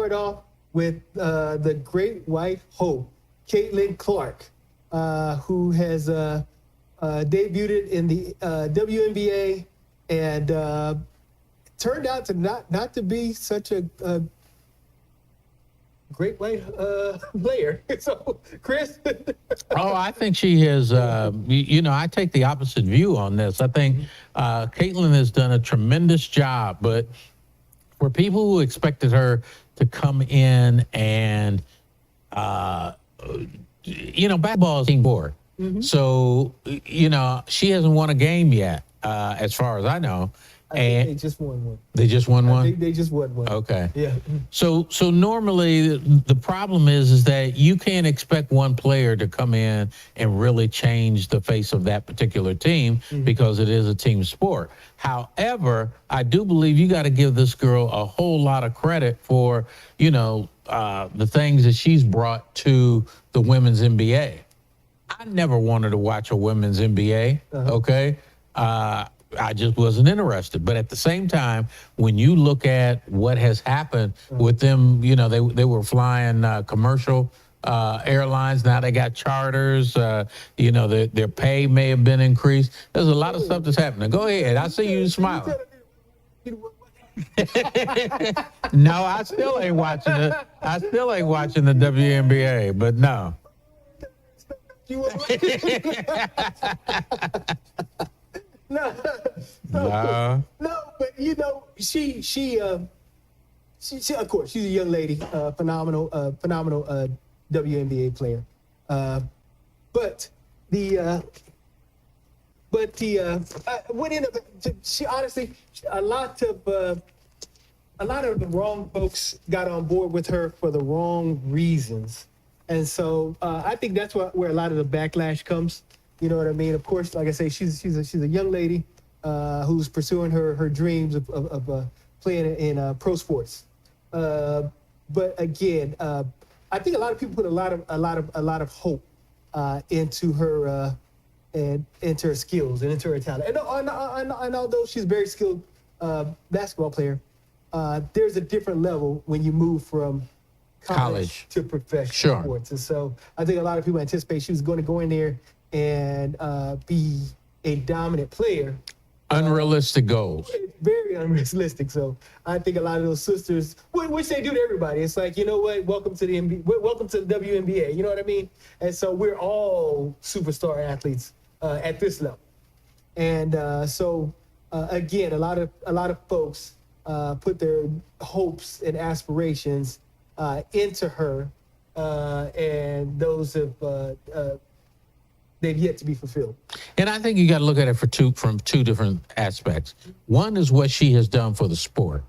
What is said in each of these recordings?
start off with the great white hope, Caitlyn Clark, who has debuted in the WNBA and turned out to not to be such a great white player. So, Chris? I think she has, I take the opposite view on this. I think Caitlyn has done a tremendous job, but for people who expected her to come in and, basketball is team sport. So, she hasn't won a game yet, as far as I know. I think they just won one. They just won one? They just won one. Okay. Yeah. So normally the problem is that you can't expect one player to come in and really change the face of that particular team because it is a team sport. However, I do believe you got to give this girl a whole lot of credit for, the things that she's brought to the women's NBA. I never wanted to watch a women's NBA, okay? I just wasn't interested. But at the same time, when you look at what has happened with them, they were flying commercial airlines. Now they got charters. Their pay may have been increased. There's a lot of stuff that's happening. Go ahead. I see you smiling. No, I still ain't watching it. I still ain't watching the WNBA, but no. No, but she of course she's a young lady, phenomenal WNBA player. But what ended up, she honestly, a lot of the wrong folks got on board with her for the wrong reasons, and so I think that's where a lot of the backlash comes. You know what I mean? Of course, like I say, she's a young lady who's pursuing her dreams of playing in pro sports. But again, I think a lot of people put a lot of hope into her and into her skills and into her talent. And although she's a very skilled basketball player, there's a different level when you move from college to professional sports. And so I think a lot of people anticipate she was going to go in there and be a dominant player. Unrealistic goals. Very unrealistic. So I think a lot of those sisters, which they do to everybody, it's like, you know what, welcome to the welcome to the WNBA. You know what I mean? And so we're all superstar athletes at this level. And again, a lot of folks put their hopes and aspirations into her, and those have they've yet to be fulfilled. And I think you got to look at it from two different aspects. One is what she has done for the sport,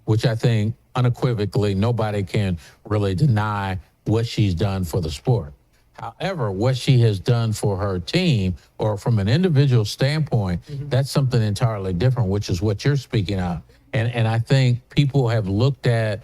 which I think unequivocally nobody can really deny what she's done for the sport. However, what she has done for her team or from an individual standpoint, that's something entirely different, which is what you're speaking of. And I think people have looked at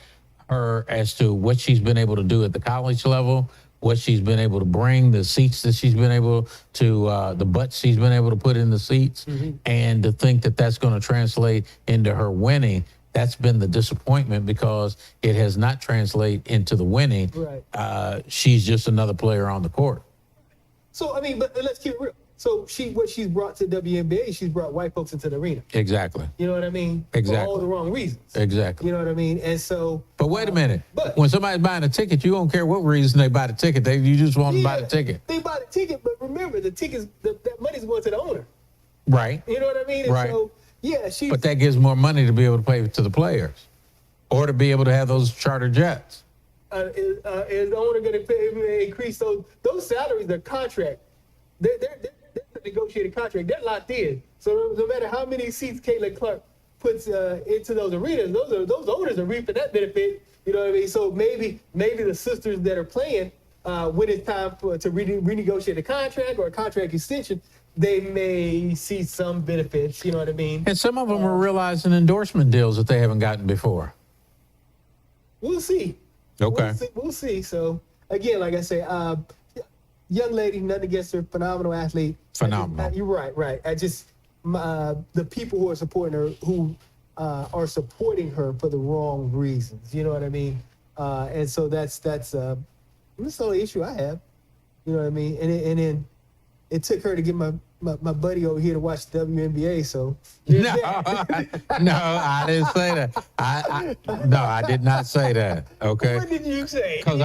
her as to what she's been able to do at the college level, what she's been able to bring, the seats that she's been able to, the butts she's been able to put in the seats, and to think that that's going to translate into her winning, that's been the disappointment because it has not translated into the winning. Right. She's just another player on the court. So, I mean, but let's keep it real. So what she's brought to WNBA, she's brought white folks into the arena. Exactly. You know what I mean? Exactly. For all the wrong reasons. Exactly. You know what I mean? And so. But wait a minute. When somebody's buying a ticket, you don't care what reason they buy the ticket. You just want to buy the ticket. They buy the ticket, but remember, the tickets, that money's going to the owner. Right. You know what I mean? And right. So, yeah, but that gives more money to be able to pay to the players, or to be able to have those charter jets. Is the owner going to increase those salaries? Their contract. They're a negotiated contract. They're locked in. So no matter how many seats Caitlyn Clark puts into those arenas, those owners are reaping that benefit. You know what I mean? So maybe the sisters that are playing, when it's time to renegotiate a contract or a contract extension, they may see some benefits. You know what I mean? And some of them are realizing endorsement deals that they haven't gotten before. We'll see. Okay. We'll see. So again, like I say, young lady, nothing against her, phenomenal athlete. Phenomenal. You're right. I just the people who are supporting her, are supporting her for the wrong reasons. You know what I mean? And so that's the only issue I have. You know what I mean? And then it took her to get my buddy over here to watch the WNBA. So No, no, I didn't say that. I did not say that. Okay. What did you say? Because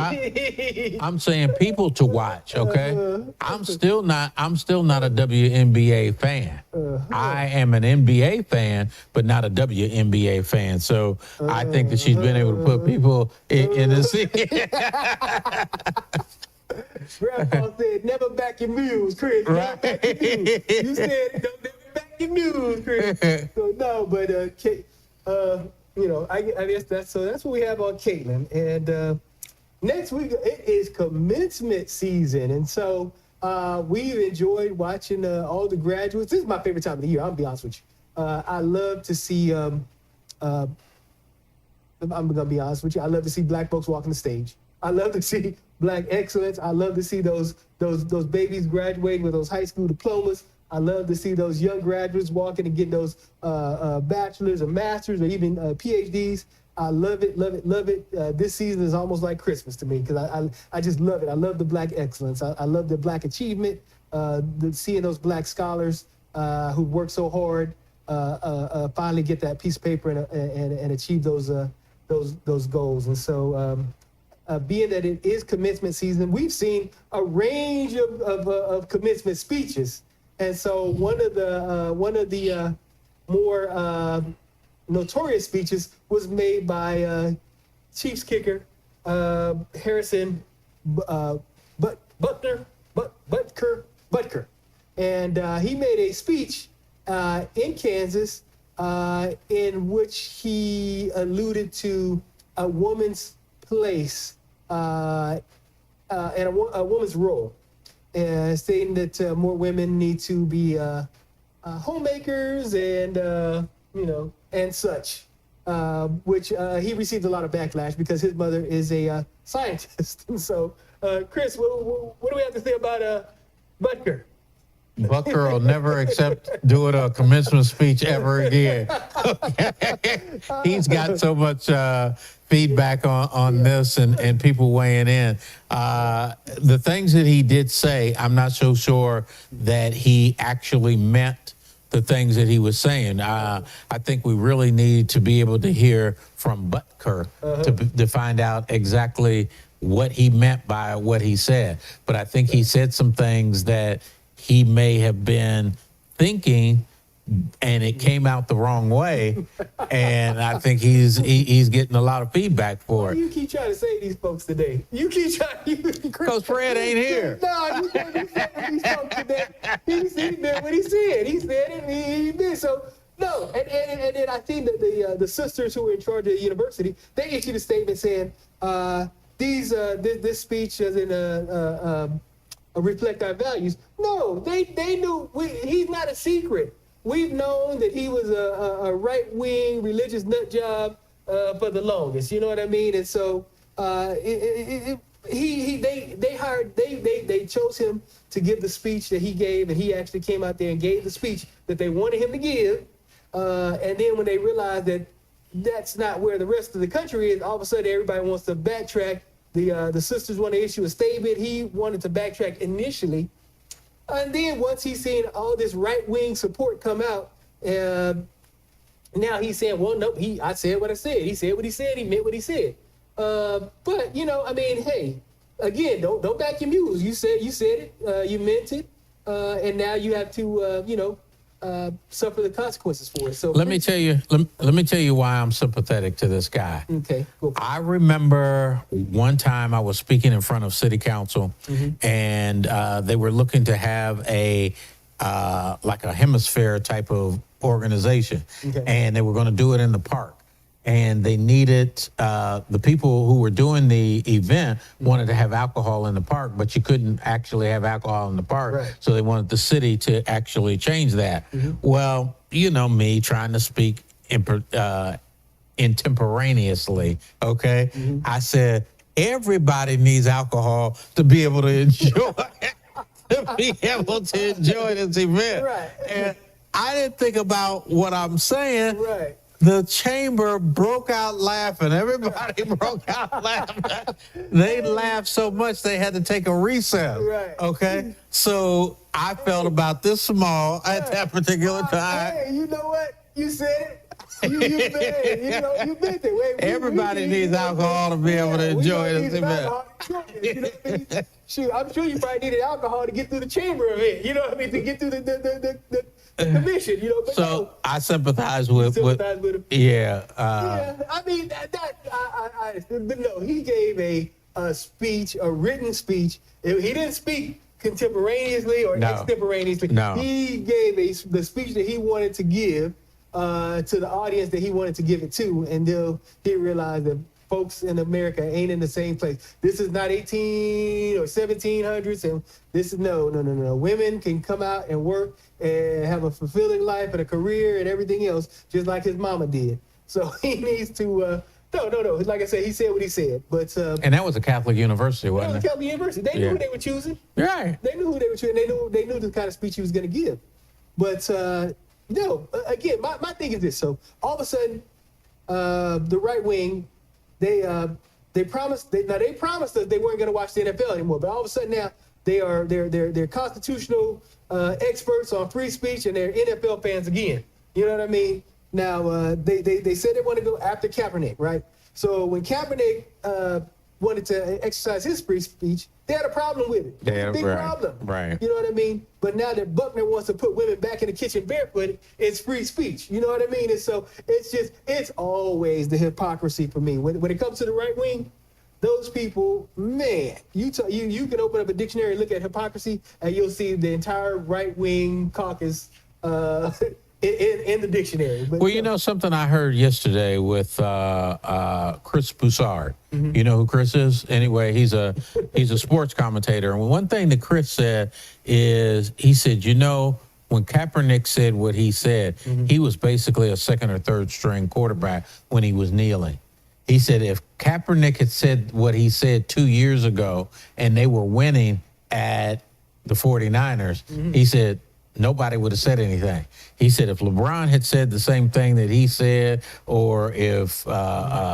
I'm saying people to watch. Okay. I'm still not a WNBA fan. I am an NBA fan, but not a WNBA fan. So I think that she's been able to put people in the seat. Grandpa said, "Never back your mules, Chris. Never back your mules." You said, "Don't never back your mules, Chris." So no, but I guess that's what we have on Caitlyn. And next week it is commencement season, and so we've enjoyed watching all the graduates. This is my favorite time of the year. I'll be honest with you. I love to see. I'm gonna be honest with you. I love to see Black folks walking the stage. I love to see Black excellence. I love to see those babies graduating with those high school diplomas. I love to see those young graduates walking and getting those bachelors or masters or even PhDs. I love it, love it, love it. This season is almost like Christmas to me because I just love it. I love the Black excellence. I love the Black achievement. Seeing those Black scholars who work so hard finally get that piece of paper and achieve those goals. And so. Being that it is commencement season, we've seen a range of commencement speeches, and so one of the more notorious speeches was made by Chiefs kicker Harrison Butker, and he made a speech in Kansas in which he alluded to a woman's place and a woman's role, stating that more women need to be homemakers and and such, which he received a lot of backlash because his mother is a scientist. And so, Chris, what do we have to say about Butker? Butker will never accept doing a commencement speech ever again. He's got so much feedback on this and people weighing in. The things that he did say, I'm not so sure that he actually meant the things that he was saying. I think we really need to be able to hear from Butker to find out exactly what he meant by what he said. But I think he said some things that he may have been thinking, and it came out the wrong way, and I think he's getting a lot of feedback for it. You keep trying to say these folks today. You keep trying. Because Fred ain't here. No, you can't be saying these folks today. He meant what he said. He said it. He did. So no, and then I think that the sisters who were in charge of the university, they issued a statement saying this speech doesn't reflect our values. No, they knew. He's not a secret. We've known that he was a right-wing religious nut job for the longest. You know what I mean? And so they chose him to give the speech that he gave, and he actually came out there and gave the speech that they wanted him to give. And then when they realized that that's not where the rest of the country is, all of a sudden everybody wants to backtrack. The sisters want to issue a statement. He wanted to backtrack initially. And then once he's seen all this right-wing support come out, now he's saying, well, nope, I said what I said. He said what he said. He meant what he said. But, I mean, hey, again, don't back your mules. You said it. You meant it. And now you have to, suffer the consequences for it. So let me tell you why I'm sympathetic to this guy. Okay. Go for it. I remember one time I was speaking in front of city council, and they were looking to have a hemisphere type of organization, and they were going to do it in the park. And they needed, the people who were doing the event wanted to have alcohol in the park, but you couldn't actually have alcohol in the park. Right. So they wanted the city to actually change that. Well, you know me trying to speak intemporaneously, okay? I said, everybody needs alcohol to be able to enjoy this event. Right. And I didn't think about what I'm saying. Right. The chamber broke out laughing. Everybody broke out laughing. They laughed so much they had to take a recess. Right. Okay. So I felt about this small at that particular time. Hey, you know what? You said it. You said it. You know, you meant it. Everybody needs alcohol to be able to enjoy this event. You know what I mean? Shoot, I'm sure you probably needed alcohol to get through the chamber event. You know what I mean? To get through the commission. You know. But So no, I sympathize with him. yeah. Yeah, I mean but no, he gave a speech, a written speech. He didn't speak contemporaneously or extemporaneously. No. He gave the speech that he wanted to give to the audience that he wanted to give it to, and then he realized that folks in America ain't in the same place. This is not 18 or 1700s, and this is no. Women can come out and work and have a fulfilling life and a career and everything else, just like his mama did. So he needs to. No. Like I said, he said what he said. But And that was a Catholic university, that wasn't was it? Catholic University. They knew who they were choosing. Right. They knew who they were choosing. They knew the kind of speech he was going to give. But no, again, my thing is this. So all of a sudden, the right wing, they promised us they weren't going to watch the NFL anymore. But all of a sudden now they're constitutional experts on free speech, and they're NFL fans again. You know what I mean? Now they said they want to go after Kaepernick, right? So when Kaepernick wanted to exercise his free speech, they had a problem with it. Big problem. Right. You know what I mean? But now that Butker wants to put women back in the kitchen barefoot, it's free speech. You know what I mean? And so it's always the hypocrisy for me. When it comes to the right wing, those people, man, you can open up a dictionary and look at hypocrisy, and you'll see the entire right wing caucus in the dictionary. But, Well, you know something I heard yesterday with Chris Broussard. Mm-hmm. You know who Chris is? Anyway, he's a sports commentator. And one thing that Chris said is, he said, you know, when Kaepernick said what he said, he was basically a second or third string quarterback when he was kneeling. He said if Kaepernick had said what he said 2 years ago and they were winning at the 49ers, he said, nobody would have said anything. He said if LeBron had said the same thing that he said, or if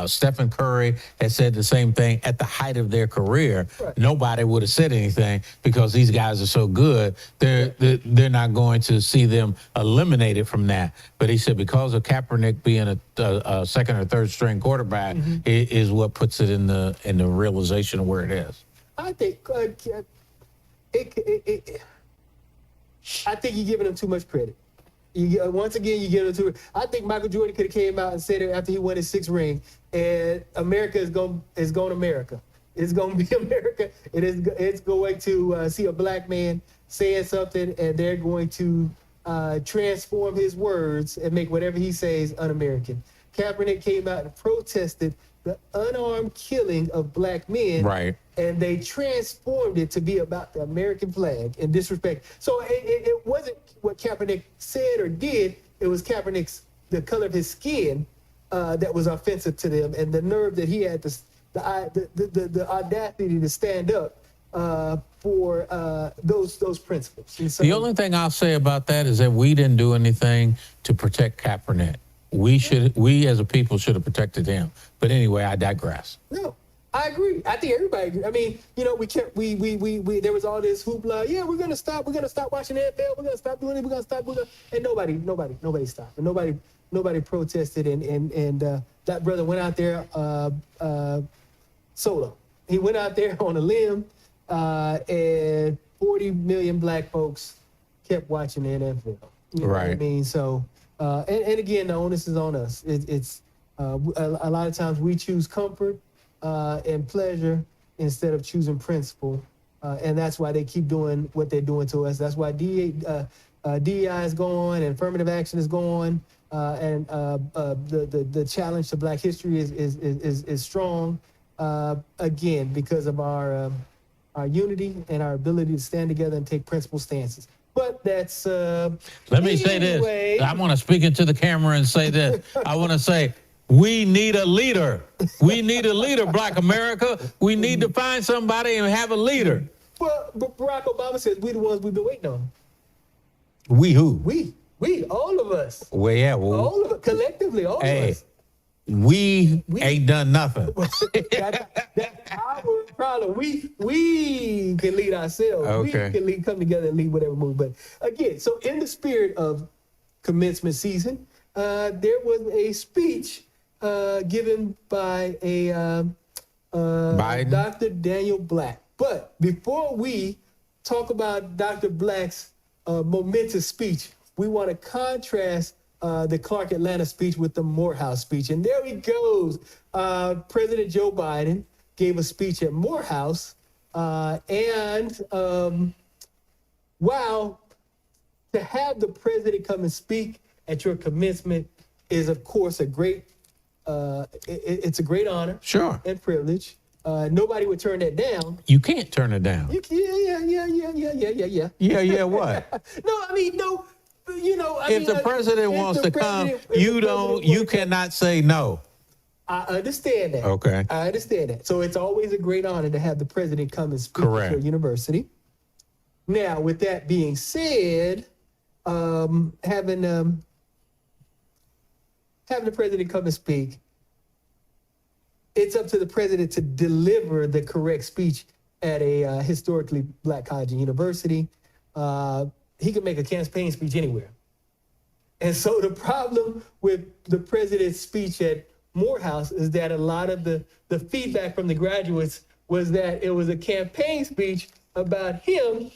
Stephen Curry had said the same thing at the height of their career, nobody would have said anything, because these guys are so good, they're not going to see them eliminated from that. But he said because of Kaepernick being a second or third string quarterback is what puts it in the realization of where it is. I think I think you're giving him too much credit. Once again, you give him too. I think Michael Jordan could have came out and said it after he won his 6th ring, and America is going America. It's going to be America. It's going to see a black man saying something, and they're going to transform his words and make whatever he says un-American. Kaepernick came out and protested the unarmed killing of black men, Right. And they transformed it to be about the American flag and disrespect. So it wasn't what Kaepernick said or did. It was the color of his skin that was offensive to them, and the nerve that he had, the audacity to stand up for those principles. And so, The only thing I'll say about that is that we didn't do anything to protect Kaepernick. We as a people should have protected him. But anyway, I digress. No, I agree. I think everybody agree. I mean, you know, we there was all this hoopla. Yeah, we're gonna stop watching the NFL. We're gonna stop doing it. We're gonna stop. And nobody stopped. And nobody protested. And that brother went out there solo. He went out there on a limb, and 40 million black folks kept watching the NFL. You know what I mean? So. And again, the onus is on us. It's a lot of times we choose comfort and pleasure instead of choosing principle, and that's why they keep doing what they're doing to us. That's why DEI is going and affirmative action is going, and the challenge to Black history is strong. Again, because of our unity and our ability to stand together and take principled stances. But that's Let me say this. I want to speak into the camera and say this. I want to say, we need a leader. We need a leader, Black America. We need to find somebody and have a leader. Well, Barack Obama says we the ones we've been waiting on. We who? We We, all of us. Well, yeah. Well, All of it, collectively, all of us. we ain't done nothing. That's our problem. We can lead ourselves. Okay. We can come together and lead whatever move. But again, so in the spirit of commencement season, there was a speech given by a Dr. Daniel Black. But before we talk about Dr. Black's momentous speech, we want to contrast the Clark Atlanta speech with the Morehouse speech. And there he goes. President Joe Biden gave a speech at Morehouse. Wow, to have the president come and speak at your commencement is, of course, a great, it's a great honor. Sure. And privilege. Nobody would turn that down. You can't turn it down. Yeah. Yeah, what? No, I mean, no, you know. If the president wants to come, you cannot say no. I understand that. Okay. I understand that. So it's always a great honor to have the president come and speak Correct. at your university. Now, with that being said, having the president come and speak, it's up to the president to deliver the correct speech at a historically Black college and university. He can make a campaign speech anywhere. And so the problem with the president's speech at Morehouse is that a lot of the feedback from the graduates was that it was a campaign speech about him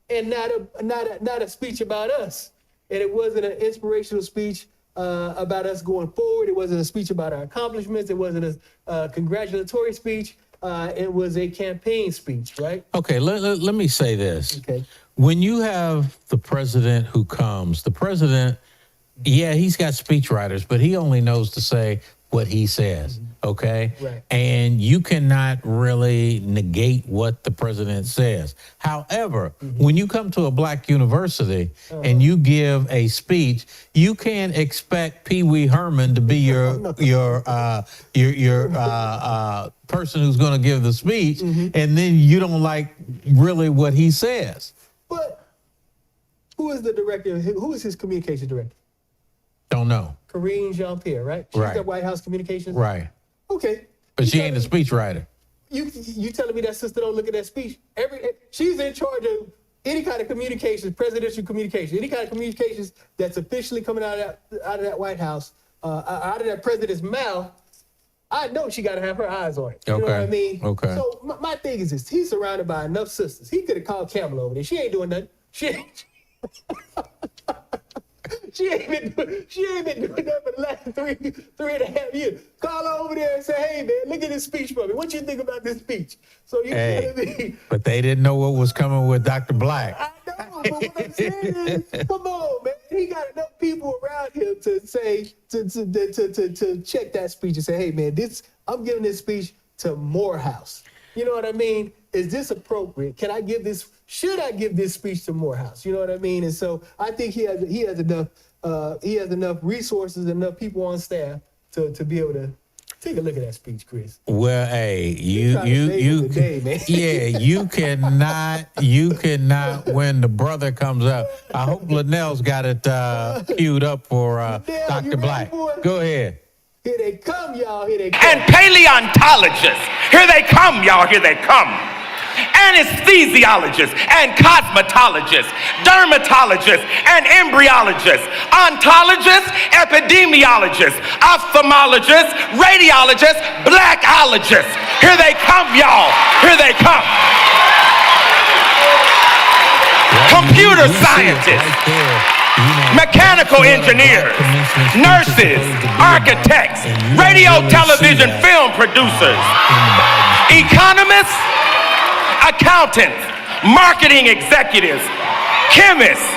and not a speech about us. And it wasn't an inspirational speech about us going forward. It wasn't a speech about our accomplishments. It wasn't a congratulatory speech. It was a campaign speech, right? Okay, let me say this. Okay. When you have the president who comes, the president, yeah, he's got speechwriters, but he only knows to say what he says, okay? Right. And you cannot really negate what the president says. However, when you come to a Black university and you give a speech, you can't expect Pee Wee Herman to be your person who's going to give the speech, and then you don't like really what he says. But who is the director? Who is his communications director? Don't know. Karine Jean-Pierre, right? She's Right. the White House communications. Right. Okay. But You she tell ain't me- a speechwriter. You telling me that sister don't look at that speech? She's in charge of any kind of communications, presidential communications, any kind of communications that's officially coming out of that White House, out of that president's mouth. I know she got to have her eyes on it. You know what I mean? Okay. So my thing is this: he's surrounded by enough sisters. He could have called Campbell over there. She ain't doing nothing. She ain't been doing that for the last three and a half years. Call her over there and say, hey, man, look at this speech for me. What you think about this speech? So you know what I mean? But they didn't know what was coming with Dr. Black. I know, but what I'm saying is, come on, man. He got enough people around him to say, to check that speech and say, hey, man, I'm giving this speech to Morehouse. You know what I mean? Is this appropriate? Should I give this speech to Morehouse? You know what I mean? And so I think he has enough resources, enough people on staff to be able to take a look at that speech, Chris. Well, hey, you man. yeah, you cannot when the brother comes up. I hope Linnell's got it queued up for Linnell, Dr. you Black. ready for it? Go ahead. Here they come, y'all. Here they come. And paleontologists, here they come, y'all, here they come. Anesthesiologists and cosmetologists, dermatologists and embryologists, ontologists, epidemiologists, ophthalmologists, radiologists, blackologists. Here they come, y'all, here they come. Computer scientists. Mechanical engineers, nurses, architects, radio, television, film producers, economists, accountants, marketing executives, chemists,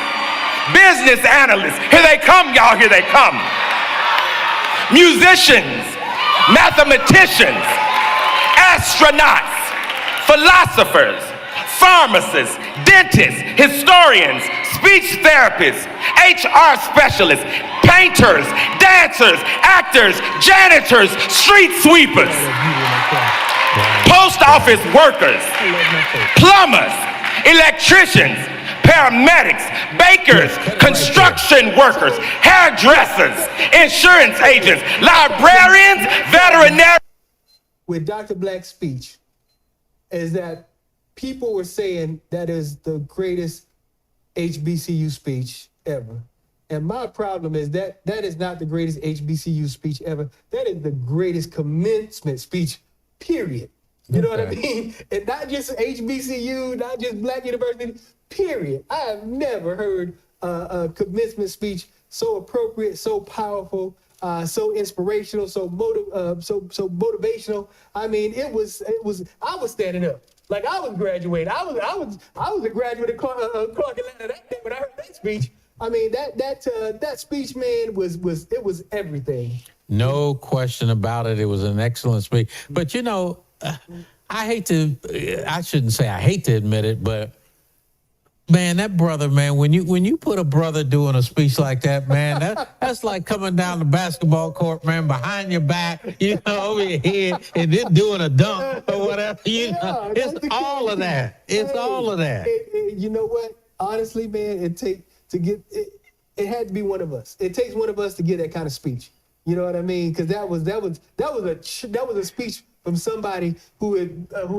business analysts. Here they come, y'all, here they come. Musicians, mathematicians, astronauts, philosophers, pharmacists, dentists, historians, speech therapists, HR specialists, painters, dancers, actors, janitors, street sweepers, post office workers, plumbers, electricians, paramedics, bakers, construction workers, hairdressers, insurance agents, librarians, veterinarians. With Dr. Black's speech is that people were saying that is the greatest HBCU speech ever. And my problem is that is not the greatest HBCU speech ever. That is the greatest commencement speech, period. You know what I mean? And not just HBCU, not just Black university, period. I have never heard a commencement speech so appropriate, so powerful, so inspirational, so motivational. I mean, it was. I was standing up like I was graduating. I was a graduate of Clark Atlanta that day when I heard that speech. I mean, that speech, man, was everything. No question about it. It was an excellent speech. But, you know, I shouldn't say I hate to admit it, but man, that brother, man, when you put a brother doing a speech like that, man, that's like coming down the basketball court, man, behind your back, you know, over your head, and then doing a dunk or whatever. You know, it's all of that. It's all of that. You know what? Honestly, man, it had to be one of us. It takes one of us to get that kind of speech. You know what I mean? Because that was a speech from somebody who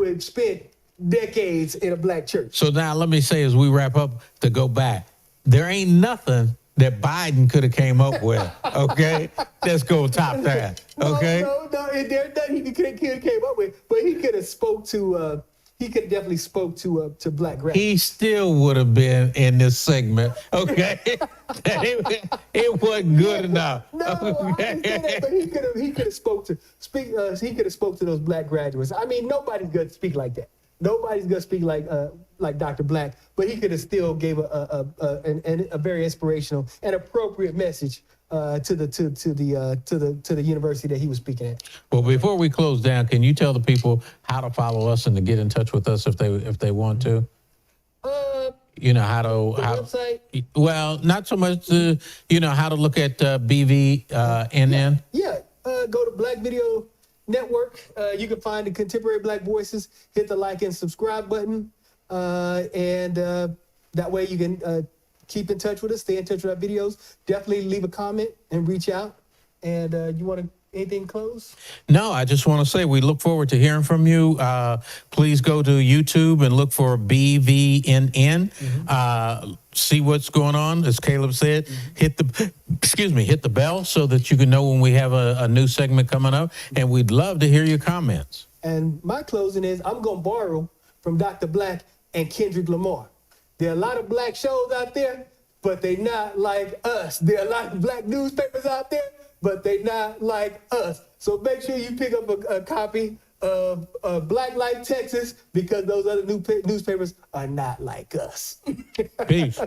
had spent decades in a Black church. So now let me say, as we wrap up, to go back, there ain't nothing that Biden could have came up with, okay? Let's go top that, okay? No, there's nothing he could have came up with, but he could have spoke to. He could definitely spoke to Black graduates. He still would have been in this segment, okay? it wasn't good enough. No, I understand that, but he could have spoke to those Black graduates. I mean, nobody's gonna speak like that. Nobody's gonna speak like Dr. Black, but he could have still gave a very inspirational and appropriate message to the university that he was speaking at. Well, before we close down, can you tell the people how to follow us and to get in touch with us if they want to? You know how website? Well, not so much to, you know, how to look at BVNN. Yeah. Go to Black Video Network. You can find the contemporary Black voices. Hit the like and subscribe button, and that way you can keep in touch with us. Stay in touch with our videos. Definitely leave a comment and reach out. And you want to anything close? No, I just want to say we look forward to hearing from you. Please go to YouTube and look for BVNN. See what's going on. As Caleb said, hit the bell so that you can know when we have a new segment coming up. And we'd love to hear your comments. And my closing is I'm going to borrow from Dr. Black and Kendrick Lamar. There are a lot of Black shows out there, but they not like us. There are a lot of Black newspapers out there, but they not like us. So make sure you pick up a copy of Black Life Texas, because those other newspapers are not like us. Peace.